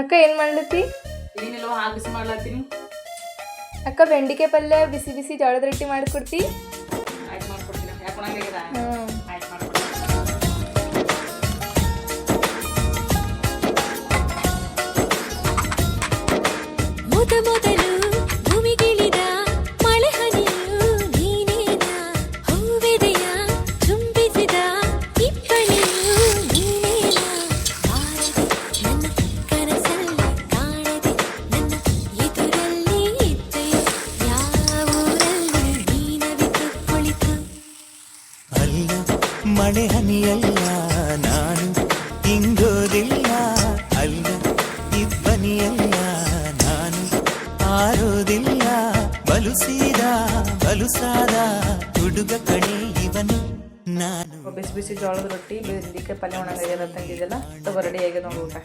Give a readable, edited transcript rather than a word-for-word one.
ಅಕ್ಕ ಏನು ಮಾಡ್ಲತ್ತಿ? ಏನಿಲ್ಲ, ಹಾಲು ಬಿಸಿ ಮಾಡ್ಲತ್ತೀನಿ. ಅಕ್ಕ ಬೆಂಡಿಕಾಯಿ ಪಲ್ಯ ಬಿಸಿ ಬಿಸಿ ಜೋಳದ ರೊಟ್ಟಿ ಮಾಡಿಕೊಡ್ತಿ? ಆಯ್ತು, ಮಾಡ್ಕೊಡ್ತೀನಿ. ಯಾಕೆ ಕೊಡಂಗಿಲ್ಲ? ಆಯ್ತು, ಮಾಡ್ಕೊಡ್ತೀನಿ. ಮೊದಲು ಭೂಮಿಗಿಳಿದ ಮಳೆ ಹನಿಯು ನೀನೇನ, ಹೂವೆದೆಯ ಚುಂಬಿಸಿದ ಇಬ್ಬನಿಯು ನೀನೇನ, ಬಾರದೆ ನನ್ನ ಕನಸಲ್ಲಿ ಕಾಣದೆ ನನ್ನ ಎದುರಲ್ಲಿ ಇದ್ದೆಯೋ, ಯಾವೂರಲ್ಲಿ ನೀನವಿತು ಕುಳಿತು. ಅಲ್ಲ ಮಳೆ ಹನಿಯಲ್ಲ, ನಾನು ಹಿಂಗೋದಿಲ್ಲ. ಅಲ್ಲ ಇಬ್ಬನಿಯಲ್ಲ, ನಾನು ಆರೋದಿಲ್ಲ. ಬಲುಸಾದ ಹುಡುಗ ಕಣೆ ಇವನು ನಾನು. ಬಿಸಿ ಬಿಸಿ ಜೋಳದ ರೊಟ್ಟಿ ಬೆಂಡಿಕಾಯಿ ಪಲ್ಯ ಒಣಗಾಗ್ಯದ ತಂಗಿದೆಲ್ಲ ತಗೋ, ರೆಡಿ ಆಗ್ಯದ ನೋಡಿ ಊಟ.